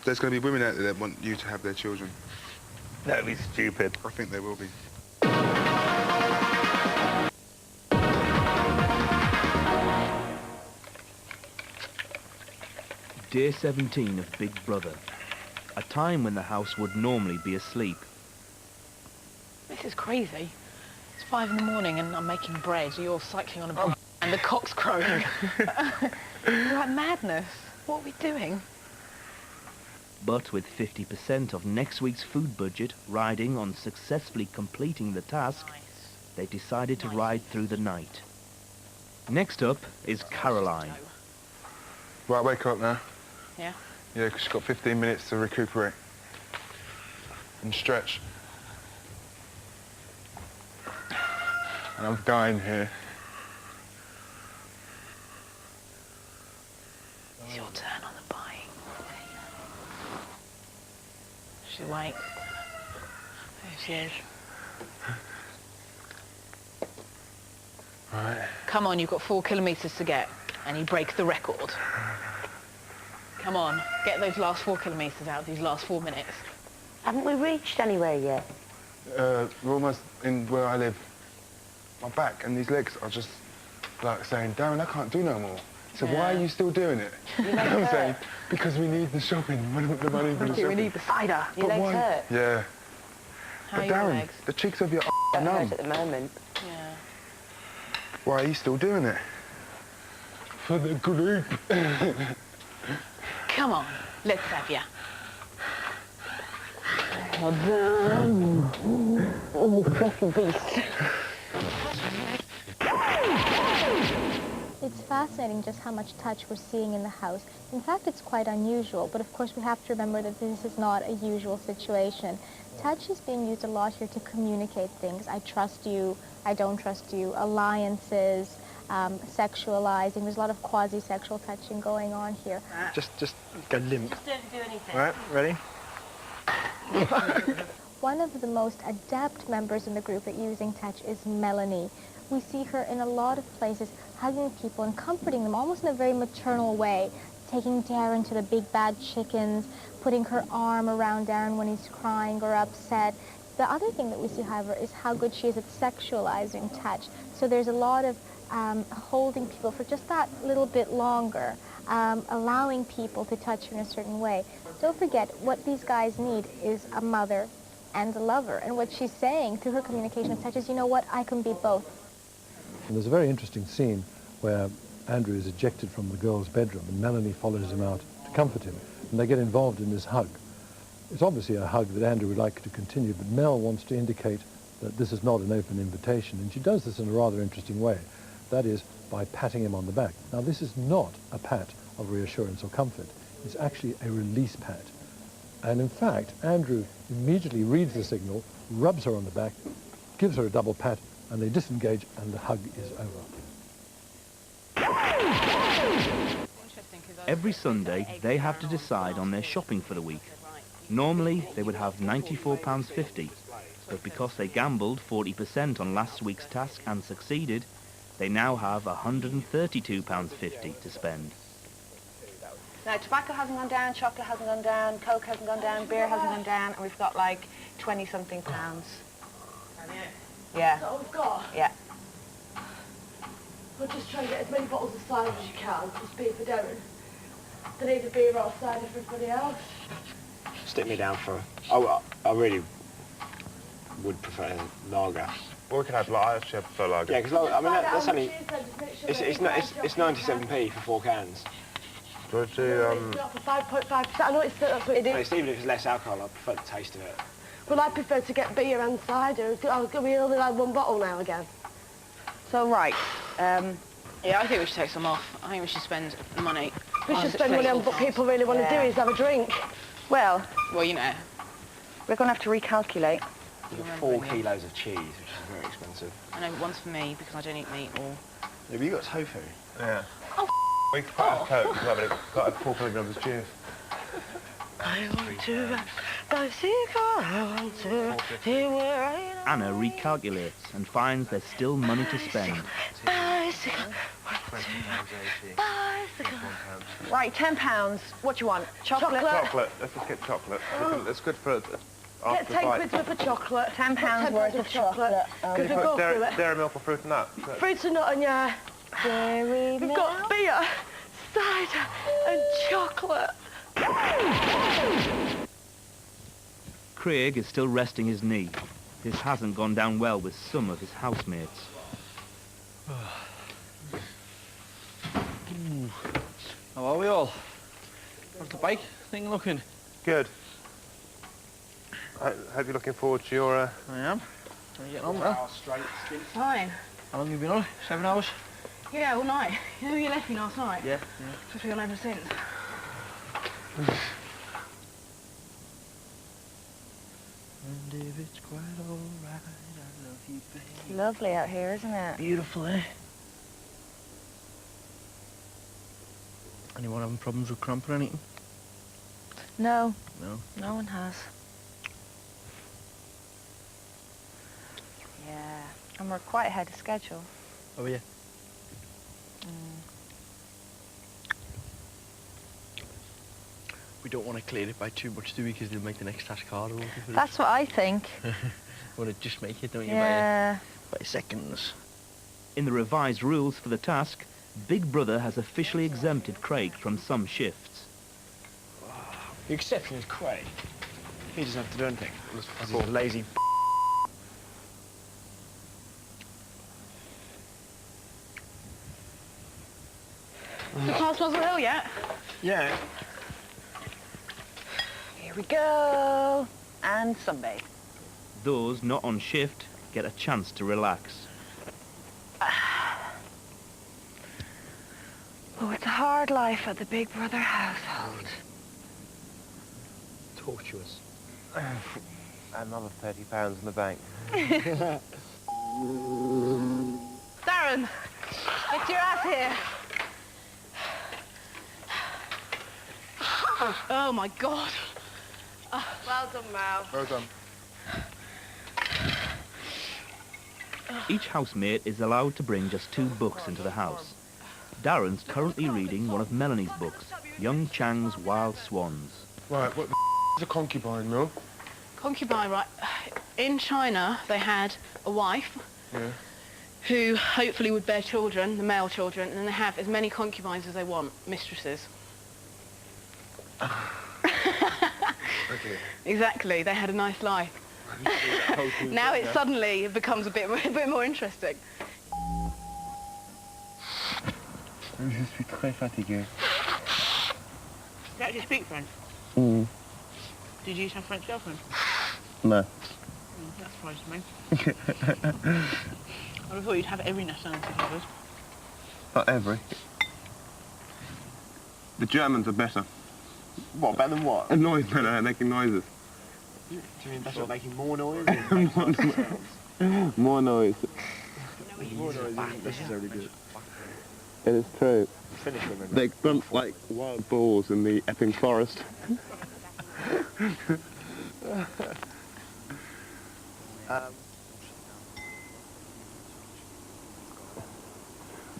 [SPEAKER 7] There's going to be women out there that want you to have their children.
[SPEAKER 11] That'd be stupid.
[SPEAKER 7] I think there will be.
[SPEAKER 2] Day 17 of Big Brother. A time when the house would normally be asleep.
[SPEAKER 5] This is crazy. It's 5 in the morning and I'm making bread. You're cycling on a bike and the cock's crowing. It's like madness. What are we doing?
[SPEAKER 2] But with 50% of next week's food budget riding on successfully completing the task, they decided to ride through the night. Next up is Caroline.
[SPEAKER 7] Right, wake up now.
[SPEAKER 5] Yeah?
[SPEAKER 7] Yeah, because you've got 15 minutes to recuperate and stretch. And I'm dying here.
[SPEAKER 5] It's your turn on the bike. She's awake. There she is.
[SPEAKER 7] Right.
[SPEAKER 5] Come on, you've got 4 kilometres to get, and you break the record. Come on, get those last 4 kilometres out, these last 4 minutes.
[SPEAKER 12] Haven't we reached anywhere yet?
[SPEAKER 7] We're almost in where I live. My back and these legs are just like saying, Darren, I can't do no more. So why are you still doing it? I'm saying, because we need the shopping, the money for the shopping.
[SPEAKER 5] We need the cider.
[SPEAKER 12] Your legs hurt?
[SPEAKER 7] Yeah.
[SPEAKER 5] How
[SPEAKER 7] But
[SPEAKER 5] are your
[SPEAKER 7] Darren,
[SPEAKER 5] legs?
[SPEAKER 7] the cheeks of your
[SPEAKER 12] Don't
[SPEAKER 7] numb.
[SPEAKER 12] hurt at the moment.
[SPEAKER 5] Yeah.
[SPEAKER 7] Why are you still doing it? For the group.
[SPEAKER 5] Come on, let's have ya. Oh, fucking beast.
[SPEAKER 13] It's fascinating just how much touch we're seeing in the house. In fact, it's quite unusual, but of course we have to remember that this is not a usual situation. Touch is being used a lot here to communicate things. I trust you, I don't trust you, alliances, sexualizing. There's a lot of quasi-sexual touching going on here.
[SPEAKER 4] Just go limp.
[SPEAKER 12] Just don't do anything.
[SPEAKER 4] Right, ready?
[SPEAKER 13] One of the most adept members in the group at using touch is Melanie. We see her in a lot of places hugging people and comforting them almost in a very maternal way, taking Darren to the big bad chickens, putting her arm around Darren when he's crying or upset. The other thing that we see, however, is how good she is at sexualizing touch. So there's a lot of holding people for just that little bit longer, allowing people to touch her in a certain way. Don't forget, what these guys need is a mother and a lover. And what she's saying through her communication of touch is, you know what, I can be both.
[SPEAKER 10] And there's a very interesting scene where Andrew is ejected from the girls' bedroom and Melanie follows him out to comfort him. And they get involved in this hug. It's obviously a hug that Andrew would like to continue, but Mel wants to indicate that this is not an open invitation. And she does this in a rather interesting way. That is, by patting him on the back. Now, this is not a pat of reassurance or comfort. It's actually a release pat. And in fact, Andrew immediately reads the signal, rubs her on the back, gives her a double pat, and they disengage, and the hug is over.
[SPEAKER 2] Every Sunday, they have to decide on their shopping for the week. Normally, they would have £94.50, but because they gambled 40% on last week's task and succeeded, they now have £132.50 to spend.
[SPEAKER 5] No, tobacco hasn't gone down, chocolate hasn't gone down, Coke hasn't gone down, beer hasn't gone down, and we've got like 20-something pounds. Yeah.
[SPEAKER 17] That we've got?
[SPEAKER 5] Yeah.
[SPEAKER 17] We'll just try and get as many bottles of cider as you can, just beer for Darren. They need a beer or cider for everybody else.
[SPEAKER 6] Stick me down for... I really would prefer lager.
[SPEAKER 11] Or we could have, I actually prefer lager.
[SPEAKER 6] Yeah, because I mean, that's only... It's 97p for 4 cans.
[SPEAKER 11] Do you want to do,
[SPEAKER 17] Not for 5.5%. I know that's what it is.
[SPEAKER 6] Even if it's less alcohol, I prefer the taste of it.
[SPEAKER 17] Well, I prefer to get beer and cider. We only like one bottle now again.
[SPEAKER 5] So, right. Yeah, I think we should take some off. I think we should spend money.
[SPEAKER 17] We should spend money on what people really want to do, is have a drink.
[SPEAKER 5] Well, you know, we're going to have to recalculate.
[SPEAKER 6] You've got 4 kilos of cheese, which is very expensive.
[SPEAKER 5] I know, one's for me because I don't eat meat or...
[SPEAKER 6] Yeah, but you got tofu.
[SPEAKER 11] Yeah. We could put a Coke as well, but it's got a 4 kilograms of juice.
[SPEAKER 17] I want to ride bicycle, I want to hear where I am.
[SPEAKER 2] Anna recalculates and finds there's still money to spend.
[SPEAKER 17] Bicycle, bicycle.
[SPEAKER 5] Right, £10. What do you want? Chocolate?
[SPEAKER 11] Chocolate. Let's just get chocolate. It's good for
[SPEAKER 17] Get 10 quid's worth of chocolate.
[SPEAKER 5] £10 worth of chocolate.
[SPEAKER 17] Because we'll go through it.
[SPEAKER 11] Dairy milk or fruit and nut?
[SPEAKER 17] Fruits and nut and yeah.
[SPEAKER 5] Dairy
[SPEAKER 17] We've got beer, cider and chocolate.
[SPEAKER 2] Craig is still resting his knee. This hasn't gone down well with some of his housemates.
[SPEAKER 15] How are we all? How's the bike thing looking?
[SPEAKER 11] Good. I hope you're looking forward to your...
[SPEAKER 15] I am. How are you getting on now?
[SPEAKER 5] Fine.
[SPEAKER 15] How long have you been on? 7 hours?
[SPEAKER 5] Yeah, all night. You know, you left me last night.
[SPEAKER 15] Yeah.
[SPEAKER 5] Just been on ever since.
[SPEAKER 15] And if it's quite alright, I love you, baby.
[SPEAKER 5] Lovely out here, isn't it?
[SPEAKER 15] Beautiful, eh? Anyone having problems with cramp or anything?
[SPEAKER 5] No.
[SPEAKER 15] No?
[SPEAKER 5] No one has. Yeah. And we're quite ahead of schedule.
[SPEAKER 15] Oh, yeah. We don't want to clear it by too much, do we? Because they'll make the next task harder.
[SPEAKER 5] That's what I think.
[SPEAKER 15] Want to just make it, don't you?
[SPEAKER 5] Yeah.
[SPEAKER 15] By seconds.
[SPEAKER 2] In the revised rules for the task, Big Brother has officially exempted Craig from some shifts.
[SPEAKER 6] The exception is Craig. He doesn't have to do anything. He's a lazy
[SPEAKER 5] The class wasn't ill yet.
[SPEAKER 6] Yeah.
[SPEAKER 5] Here we go. And sunbathe.
[SPEAKER 2] Those not on shift get a chance to relax.
[SPEAKER 5] Oh, it's a hard life at the Big Brother household.
[SPEAKER 6] tortuous.
[SPEAKER 11] Another £30 in the bank.
[SPEAKER 5] Darren, get your ass here. Oh my God.
[SPEAKER 14] Well done, Mal.
[SPEAKER 11] Well done.
[SPEAKER 2] Each housemate is allowed to bring just 2 books into the house. Darren's currently reading one of Melanie's books, Young Chang's Wild Swans.
[SPEAKER 7] Right, what the is a concubine, Mel?
[SPEAKER 5] Concubine, right. In China, they had a wife who hopefully would bear children, the male children, and then they have as many concubines as they want, mistresses.
[SPEAKER 7] Okay.
[SPEAKER 5] Exactly, they had a nice life. Now it suddenly becomes a bit more interesting.
[SPEAKER 7] Je suis très fatigué.
[SPEAKER 5] You actually speak French?
[SPEAKER 7] Mm.
[SPEAKER 5] Did you used to have a French girlfriend?
[SPEAKER 7] No.
[SPEAKER 5] That surprised me. I would have thought you'd have every nationality covered.
[SPEAKER 11] Not every. The Germans are better.
[SPEAKER 6] What, better than what?
[SPEAKER 11] A noise better at making noises.
[SPEAKER 6] Do you mean better at making more noise?
[SPEAKER 11] More noise.
[SPEAKER 6] More noise isn't necessarily good.
[SPEAKER 11] It is true.
[SPEAKER 6] Finish women.
[SPEAKER 11] They grunt like wild boars in the Epping Forest.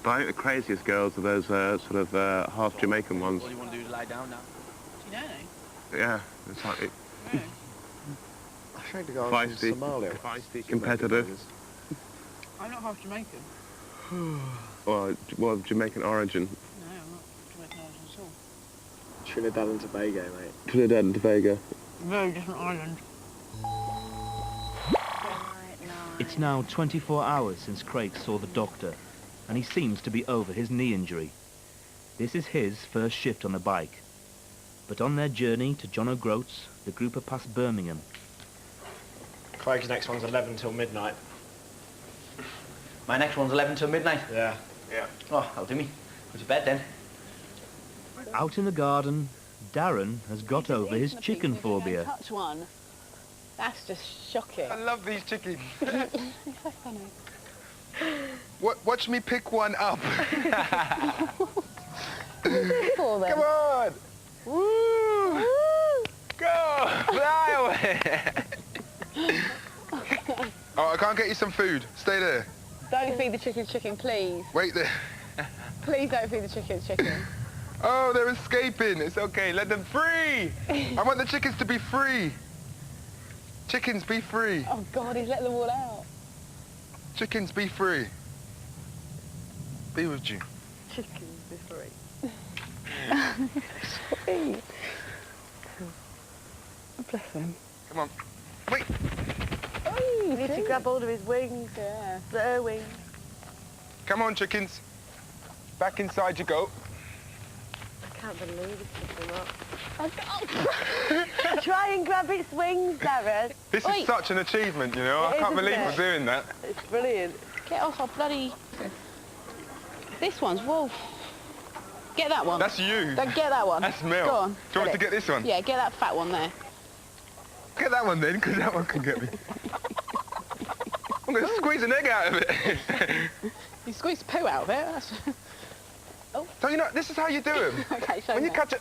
[SPEAKER 11] But I think the craziest girls are those sort of half Jamaican ones.
[SPEAKER 15] All you want to do is lie down now. Do you know?
[SPEAKER 11] Yeah, it's like it,
[SPEAKER 6] I think the guys
[SPEAKER 11] feisty,
[SPEAKER 6] from Somalia.
[SPEAKER 11] feisty, competitive.
[SPEAKER 15] I'm not half Jamaican.
[SPEAKER 11] Well, Jamaican origin.
[SPEAKER 15] No, I'm not Jamaican origin at all.
[SPEAKER 6] Trinidad and Tobago, mate.
[SPEAKER 11] Trinidad and Tobago.
[SPEAKER 15] Very different island.
[SPEAKER 2] It's now 24 hours since Craig saw the doctor, and he seems to be over his knee injury. This is his first shift on the bike. But on their journey to John O'Groats, the group are past Birmingham.
[SPEAKER 6] Craig's next one's 11 till midnight.
[SPEAKER 15] My next one's 11 till midnight.
[SPEAKER 6] Yeah.
[SPEAKER 15] Oh, that'll do me. Go to bed then.
[SPEAKER 2] Out in the garden, Darren has got over his chicken phobia.
[SPEAKER 5] Touch one. That's just shocking.
[SPEAKER 7] I love these chickens.
[SPEAKER 5] You're so funny.
[SPEAKER 7] Watch me pick one up.
[SPEAKER 5] For them.
[SPEAKER 7] Come on. Woo! Go! Fly away! Oh, I can't get you some food. Stay there.
[SPEAKER 5] Don't feed the chicken, please.
[SPEAKER 7] Wait there.
[SPEAKER 5] Please don't feed the chicken.
[SPEAKER 7] Oh, they're escaping. It's okay. Let them free. I want the chickens to be free. Chickens, be free.
[SPEAKER 5] Oh, God, he's let them all out.
[SPEAKER 7] Chickens, be free. Be with you.
[SPEAKER 5] Chickens, be free. Sweet. Bless him.
[SPEAKER 7] Come on. Wait.
[SPEAKER 5] Oh, you need to grab hold of his wings. Yeah. The wings.
[SPEAKER 7] Come on, chickens. Back inside you go.
[SPEAKER 17] I can't believe it's picking up.
[SPEAKER 5] Oh.
[SPEAKER 17] Try and grab its wings, Darren.
[SPEAKER 7] This is such an achievement, you know. I can't believe we're doing that.
[SPEAKER 17] It's brilliant.
[SPEAKER 5] Get off our bloody... This one's wolf. Get that one.
[SPEAKER 7] That's you.
[SPEAKER 5] Don't get that one.
[SPEAKER 7] That's Mel.
[SPEAKER 5] Go on.
[SPEAKER 7] Do you want to get this one?
[SPEAKER 5] Yeah, get that fat one there.
[SPEAKER 7] Get that one then, because that one can get me. I'm going to squeeze an egg out of it.
[SPEAKER 5] You squeezed poo out of it. That's...
[SPEAKER 7] Oh. So you know, this is how you do them.
[SPEAKER 5] Okay, show
[SPEAKER 7] when
[SPEAKER 5] me.
[SPEAKER 7] you catch a...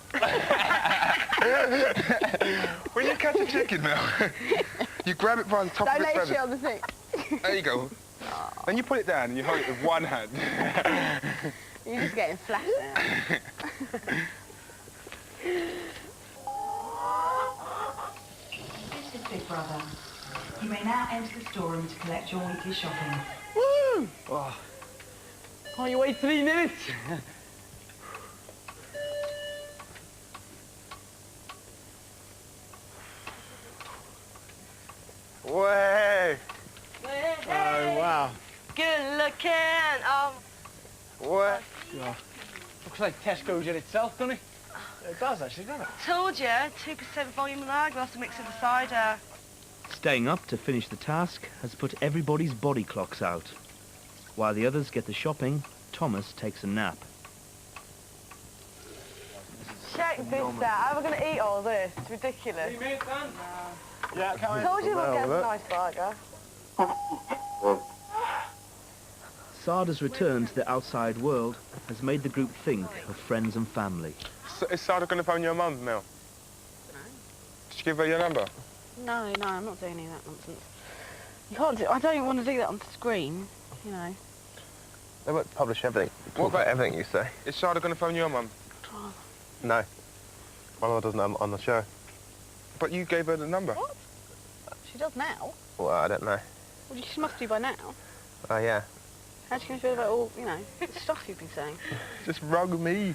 [SPEAKER 7] when you catch a chicken, Mel, you grab it by the top of its feathers.
[SPEAKER 5] Don't let it shit on the thing.
[SPEAKER 7] There you go. Then you put it down and you hold it with one hand.
[SPEAKER 5] You're just getting flashed now.
[SPEAKER 18] This is Big Brother. You may now enter the storeroom to collect your weekly shopping.
[SPEAKER 15] Woo! Oh. Can't you wait 3 minutes?
[SPEAKER 7] Way!
[SPEAKER 6] Oh, wow.
[SPEAKER 17] Good looking.
[SPEAKER 7] What?
[SPEAKER 15] Yeah. Looks like Tesco's in itself, doesn't it?
[SPEAKER 6] It does, actually, doesn't it?
[SPEAKER 17] Told you, 2% volume lager. We'll have to mix with the cider.
[SPEAKER 2] Staying up to finish the task has put everybody's body clocks out. While the others get the shopping, Thomas takes a nap.
[SPEAKER 17] Check this out. How are we going to eat all this? It's ridiculous.
[SPEAKER 6] Yeah,
[SPEAKER 17] I told you we'll get a nice burger.
[SPEAKER 2] Sada's return to the outside world has made the group think of friends and family.
[SPEAKER 7] So, is Sada going to phone your mum, Mel?
[SPEAKER 17] No.
[SPEAKER 7] Did you give her your number?
[SPEAKER 17] No, I'm not doing any of that nonsense. You can't do... I don't want to do that on the screen, you know.
[SPEAKER 11] They won't publish everything.
[SPEAKER 7] What about
[SPEAKER 11] everything you say?
[SPEAKER 7] Is Sada going to phone your mum?
[SPEAKER 11] No. My mother doesn't on the show.
[SPEAKER 7] But you gave her the number.
[SPEAKER 17] What? She does now?
[SPEAKER 11] Well, I don't know.
[SPEAKER 17] Well, she must do by now.
[SPEAKER 11] Oh, yeah.
[SPEAKER 17] How do you feel about all, you know, the stuff you've been saying?
[SPEAKER 7] Just rug me.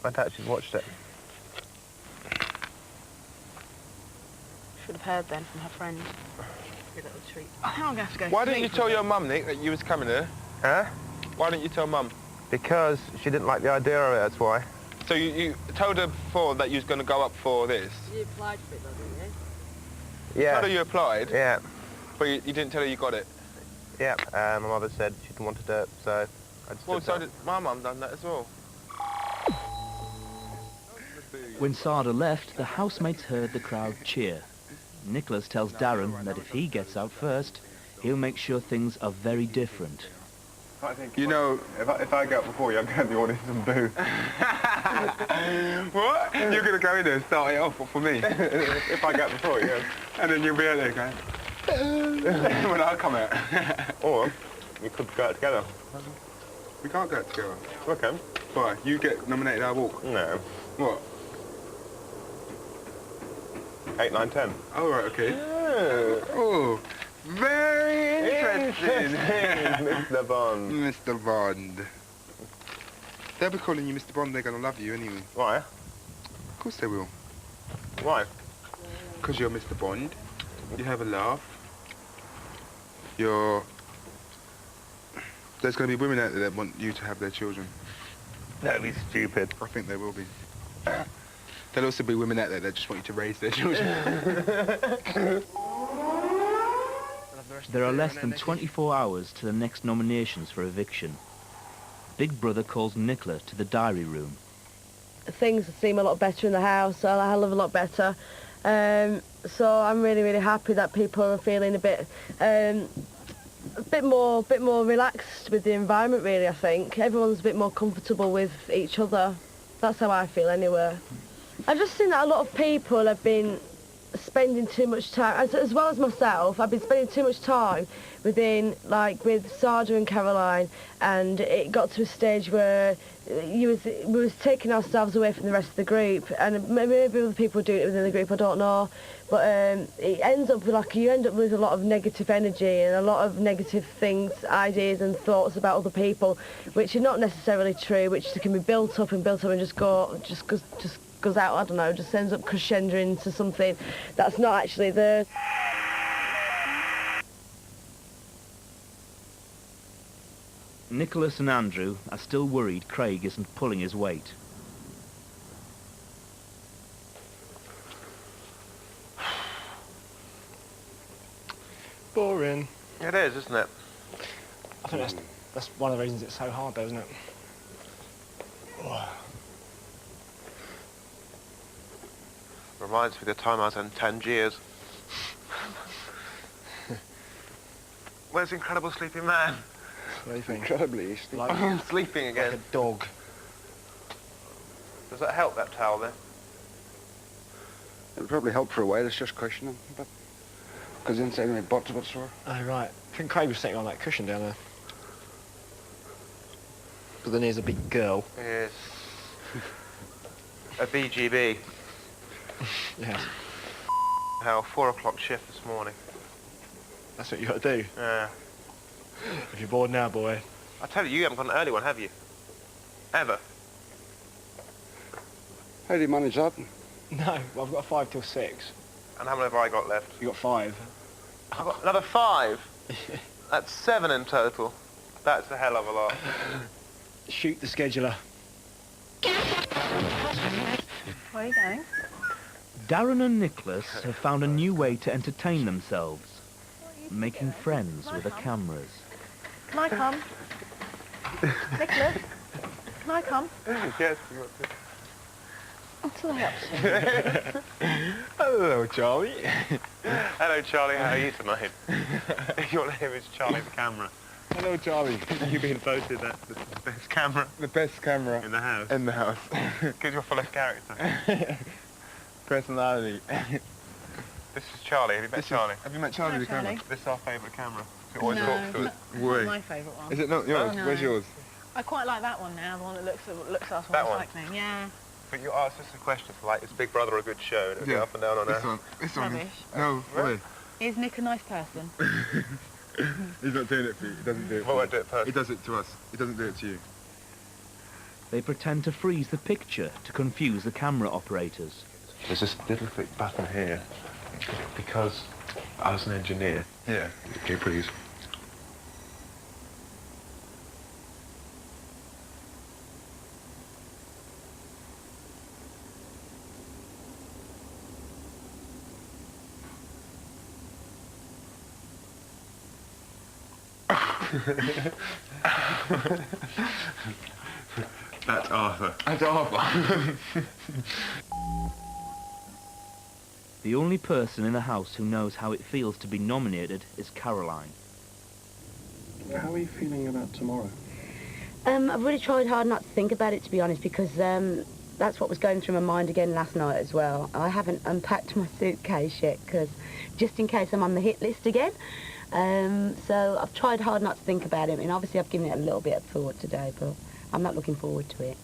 [SPEAKER 11] My dad actually watched it.
[SPEAKER 17] Should have heard then from her friend. Good little treat. I think I'm going to have to go
[SPEAKER 7] Why
[SPEAKER 17] sleep
[SPEAKER 7] didn't you tell your mum, Nick, that you was coming here?
[SPEAKER 11] Huh?
[SPEAKER 7] Why didn't you tell mum?
[SPEAKER 11] Because she didn't like the idea of it, that's why.
[SPEAKER 7] So you told her before that you was going to go up for this?
[SPEAKER 17] You applied for it, though, didn't you?
[SPEAKER 11] Yeah.
[SPEAKER 7] You told her you applied?
[SPEAKER 11] Yeah.
[SPEAKER 7] But you didn't tell her you got it?
[SPEAKER 11] Yeah, my mother said she didn't want to do it, so I just
[SPEAKER 7] Well,
[SPEAKER 11] did
[SPEAKER 7] so
[SPEAKER 11] that.
[SPEAKER 7] did my mum done that as well.
[SPEAKER 2] When Sada left, the housemates heard the crowd cheer. Nicholas tells Darren that if he gets out first, he'll make sure things are very different.
[SPEAKER 7] You know, if I go up before you, I'm going to the audience and boo. What? You're going to go in there and start it off for me? If I go up before you, and then you'll be out there going... when I come out.
[SPEAKER 11] Or we could go out together.
[SPEAKER 7] We can't go out together.
[SPEAKER 11] Okay.
[SPEAKER 7] Why? You get nominated, I walk.
[SPEAKER 11] No.
[SPEAKER 7] What?
[SPEAKER 11] 8, 9, 10.
[SPEAKER 7] Oh, right, okay. Oh, very interesting.
[SPEAKER 11] Mr. Bond.
[SPEAKER 7] Mr. Bond. They'll be calling you Mr. Bond, they're going to love you anyway.
[SPEAKER 11] Why?
[SPEAKER 7] Of course they will.
[SPEAKER 11] Why?
[SPEAKER 7] Because you're Mr. Bond. You have a laugh. There's going to be women out there that want you to have their children.
[SPEAKER 11] That'd be stupid.
[SPEAKER 7] I think there will be. There'll also be women out there that just want you to raise their children.
[SPEAKER 2] There are less than 24 hours to the next nominations for eviction. Big Brother calls Nicola to the diary room.
[SPEAKER 17] Things seem a lot better in the house, a hell of a lot better. So I'm really, really happy that people are feeling a bit more relaxed with the environment, really, I think. Everyone's a bit more comfortable with each other. That's how I feel, anyway. I've just seen that a lot of people have been spending too much time, as well as myself, I've been spending too much time with Saja and Caroline, and it got to a stage where we was taking ourselves away from the rest of the group, and maybe other people doing it within the group, I don't know, but it ends up you end up with a lot of negative energy and a lot of negative things, ideas and thoughts about other people, which are not necessarily true, which can be built up and just goes out, I don't know, just ends up crescendo into something that's not actually there.
[SPEAKER 2] Nicholas and Andrew are still worried Craig isn't pulling his weight.
[SPEAKER 4] Boring.
[SPEAKER 11] It is, isn't it?
[SPEAKER 4] I think that's one of the reasons it's so hard, though, isn't it?
[SPEAKER 11] Reminds me of the time I was in Tangiers. Where's the Incredible Sleeping Man?
[SPEAKER 4] Sleeping.
[SPEAKER 7] Incredibly sleeping.
[SPEAKER 11] Sleeping again.
[SPEAKER 4] Like a dog.
[SPEAKER 11] Does that help, that towel there?
[SPEAKER 7] It would probably help for a while, it's just cushioning, but because the inside of my butt's a bit sore.
[SPEAKER 4] Oh, right. I think Craig was sitting on that cushion down there. But then he's a big girl.
[SPEAKER 11] Yes. A BGB.
[SPEAKER 4] Yes.
[SPEAKER 11] Hell, 4 o'clock shift this morning.
[SPEAKER 4] That's what you got to do.
[SPEAKER 11] Yeah.
[SPEAKER 4] If you're bored now, boy.
[SPEAKER 11] I tell you, you haven't got an early one, have you? Ever?
[SPEAKER 7] How do you manage that?
[SPEAKER 4] No, well, I've got a 5 till 6.
[SPEAKER 11] And how many have I got left?
[SPEAKER 4] You got 5.
[SPEAKER 11] I've got another 5? That's 7 in total. That's a hell of a lot.
[SPEAKER 4] Shoot the scheduler.
[SPEAKER 5] Where are you going?
[SPEAKER 2] Darren and Nicholas have found a new way to entertain themselves, making friends with the cameras.
[SPEAKER 5] Can I come? Nicholas, can I come?
[SPEAKER 11] Yes.
[SPEAKER 5] What's that up to?
[SPEAKER 4] Hello, Charlie.
[SPEAKER 11] Hello, Charlie. How are you tonight? Your name is Charlie the camera.
[SPEAKER 7] Hello, Charlie.
[SPEAKER 11] You've been voted the best camera.
[SPEAKER 7] The best camera.
[SPEAKER 11] In the house.
[SPEAKER 7] In the house.
[SPEAKER 11] Because you're full of character.
[SPEAKER 7] Personality.
[SPEAKER 11] This is Charlie. Have you met Charlie?
[SPEAKER 7] Have you met Charlie the camera?
[SPEAKER 11] This is our favourite camera. Who always
[SPEAKER 5] No,
[SPEAKER 11] talks to us.
[SPEAKER 5] not my favourite one.
[SPEAKER 7] Is it not yours?
[SPEAKER 5] Oh, no.
[SPEAKER 7] Where's yours?
[SPEAKER 5] I quite like that one now, the one that looks at us
[SPEAKER 11] That
[SPEAKER 5] while
[SPEAKER 11] one?
[SPEAKER 5] cycling. Yeah.
[SPEAKER 11] But you asked us a question like, is Big Brother a good show? And it'll go up and down on
[SPEAKER 7] this
[SPEAKER 11] there.
[SPEAKER 7] one. This one.
[SPEAKER 5] Rubbish.
[SPEAKER 7] No, boy.
[SPEAKER 5] Is Nick a nice person?
[SPEAKER 7] He's not doing it for you. He doesn't do it.
[SPEAKER 11] Well, won't do it personally.
[SPEAKER 7] He does it to us. He doesn't do it to you.
[SPEAKER 2] They pretend to freeze the picture to confuse the camera operators.
[SPEAKER 11] There's this little thick button here. Because I was an engineer.
[SPEAKER 7] Yeah. Okay, please.
[SPEAKER 11] That's Arthur.
[SPEAKER 7] That's Arthur.
[SPEAKER 2] The only person in the house who knows how it feels to be nominated is Caroline.
[SPEAKER 10] How are you feeling about tomorrow?
[SPEAKER 8] I've really tried hard not to think about it, to be honest, because that's what was going through my mind again last night as well. I haven't unpacked my suitcase yet, because just in case I'm on the hit list again. So I've tried hard not to think about it, and obviously I've given it a little bit of thought today, but I'm not looking forward to it.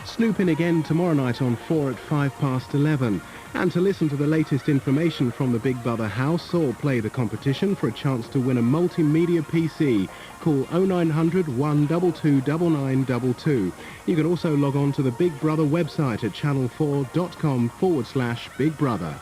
[SPEAKER 19] Snoop in again tomorrow night on 4 at 11:05. And to listen to the latest information from the Big Brother house or play the competition for a chance to win a multimedia PC, call 0900 122 9922. You can also log on to the Big Brother website at channel4.com/Big Brother.